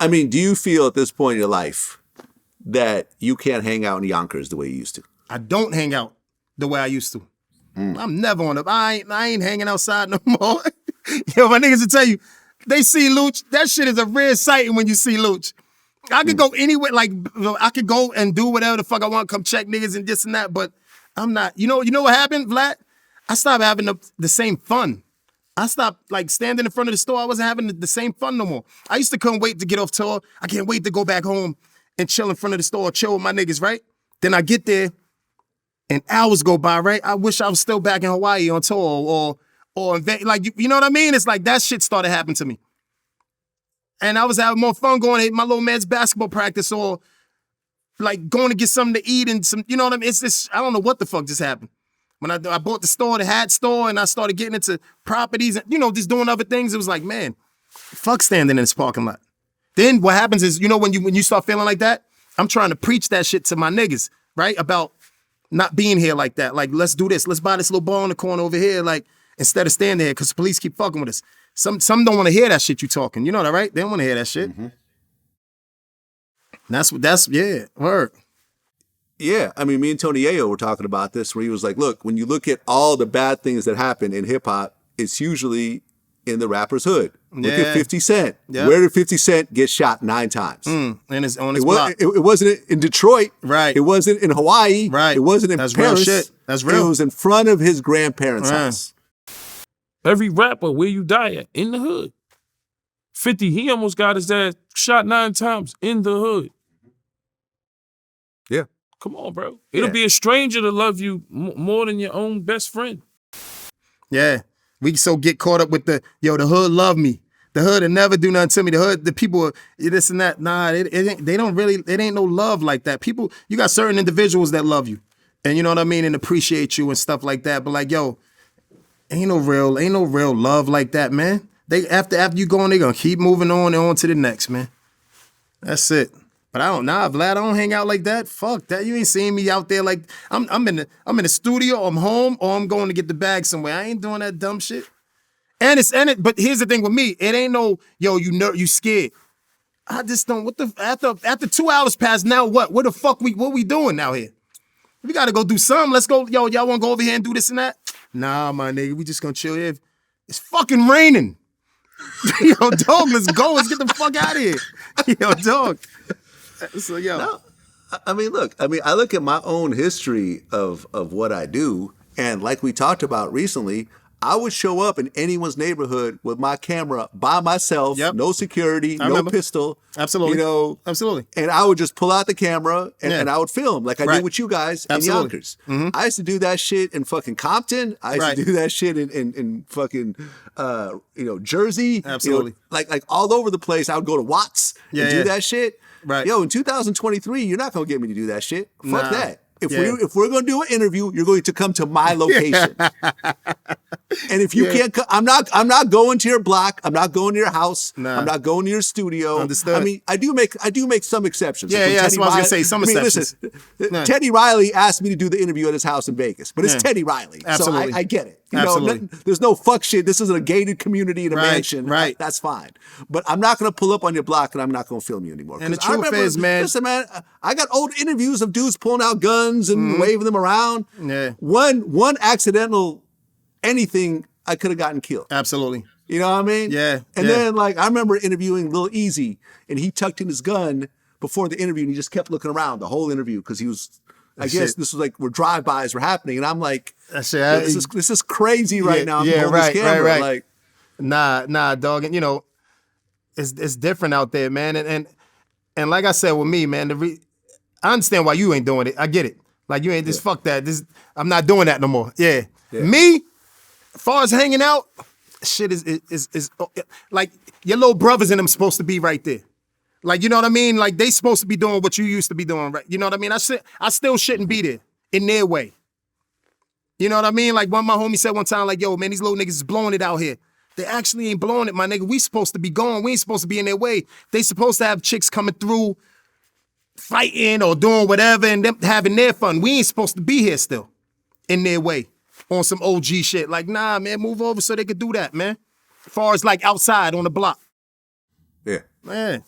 I mean, do you feel at this point in your life that you can't hang out in Yonkers the way you used to? I don't hang out the way I used to. I'm never on the. I ain't hanging outside no more. Yo, my niggas will tell you, they see Louch. That shit is a rare sight when you see Louch. I could go anywhere, like I could go and do whatever the fuck I want, come check niggas and this and that, but I'm not. You know what happened, Vlad? I stopped having the same fun. I stopped like standing in front of the store. I wasn't having the same fun no more. I used to couldn't wait to get off tour. I can't wait to go back home and chill in front of the store, chill with my niggas, right? Then I get there and hours go by, right? I wish I was still back in Hawaii on tour or like, you know what I mean? It's like that shit started happening to me. And I was having more fun going to my little man's basketball practice or like going to get something to eat and some, you know what I mean? It's just, I don't know what the fuck just happened. When I bought the store, the hat store, and I started getting into properties and, just doing other things, it was like, man, fuck standing in this parking lot. Then what happens is, when you start feeling like that, I'm trying to preach that shit to my niggas, right? About not being here like that. Like, let's do this. Let's buy this little bar in the corner over here, like, instead of standing there, because the police keep fucking with us. Some don't want to hear that shit you talking. You know that, right? They don't want to hear that shit. Mm-hmm. Yeah, word. Yeah, I mean, me and Tony Yayo were talking about this, where he was like, look, when you look at all the bad things that happen in hip-hop, it's usually in the rapper's hood. Look at 50 Cent. Yep. Where did 50 Cent get shot 9 times? And it's on his block. It wasn't in Detroit. Right. It wasn't in Hawaii. Right. It wasn't in That's Paris. Real shit. That's real. It was in front of his grandparents' house. Every rapper, where you die at? In the hood. 50, he almost got his ass shot 9 times in the hood. Yeah. Come on, bro. It'll be a stranger to love you more than your own best friend. Yeah. We so get caught up with the hood love me. The hood will never do nothing to me. The hood, the people, this and that. Nah, it ain't no love like that. People, you got certain individuals that love you. And you know what I mean? And appreciate you and stuff like that. But like, ain't no real love like that, man. They after you going, they gonna keep moving on and on to the next, man. That's it. But Vlad, I don't hang out like that. Fuck that. You ain't seeing me out there like I'm in the studio, I'm home, or I'm going to get the bag somewhere. I ain't doing that dumb shit. But here's the thing with me. It ain't no, you scared. I just don't, after 2 hours pass, now what? What the fuck what we doing out here? We gotta go do something. Let's go, y'all wanna go over here and do this and that? Nah, my nigga, we just gonna chill here. It's fucking raining. Dog, let's go. Let's get the fuck out of here. Dog. So, No, I mean, look, I look at my own history of what I do, and like we talked about recently, I would show up in anyone's neighborhood with my camera by myself, no security, no pistol. Absolutely. Absolutely. And I would just pull out the camera and I would film like I did with you guys in Yonkers. Mm-hmm. I used to do that shit in fucking Compton. I used to do that shit in fucking Jersey. Absolutely. Like all over the place. I would go to Watts and do that shit. Right. In 2023, you're not gonna get me to do that shit. Fuck that. If we're gonna do an interview, you're going to come to my location. And if you can't, I'm not going to your block. I'm not going to your house. Nah. I'm not going to your studio. Understood. I mean, I do make some exceptions. Yeah, that's what I was gonna say. Some exceptions. Listen, Teddy Riley asked me to do the interview at his house in Vegas, but it's Teddy Riley, Absolutely. so I get it. Absolutely. There's no fuck shit. This isn't a gated community in a mansion. Right. That's fine. But I'm not going to pull up on your block and I'm not going to film you anymore. And the truth is, man. Listen, man, I got old interviews of dudes pulling out guns and waving them around. Yeah. One accidental anything, I could have gotten killed. Absolutely. You know what I mean? Yeah. And then, like, I remember interviewing Lil Easy, and he tucked in his gun before the interview, and he just kept looking around the whole interview because he was. I guess this was like where drive-bys were happening, and I'm like, this is crazy right now. I'm holding this camera. Right. Like, nah, dog. And it's different out there, man. And like I said with me, man, I understand why you ain't doing it. I get it. Like you ain't just fuck that. I'm not doing that no more. Yeah. Me, as far as hanging out, shit is like your little brothers and them supposed to be right there. Like, you know what I mean? Like, they supposed to be doing what you used to be doing, right? You know what I mean? I still shouldn't be there in their way. You know what I mean? Like, one of my homies said one time, like, yo, man, these little niggas is blowing it out here. They actually ain't blowing it, my nigga. We supposed to be going. We ain't supposed to be in their way. They supposed to have chicks coming through, fighting or doing whatever, and them having their fun. We ain't supposed to be here still in their way on some OG shit. Like, nah, man, move over so they could do that, man. As far as, like, outside on the block. Yeah. Man.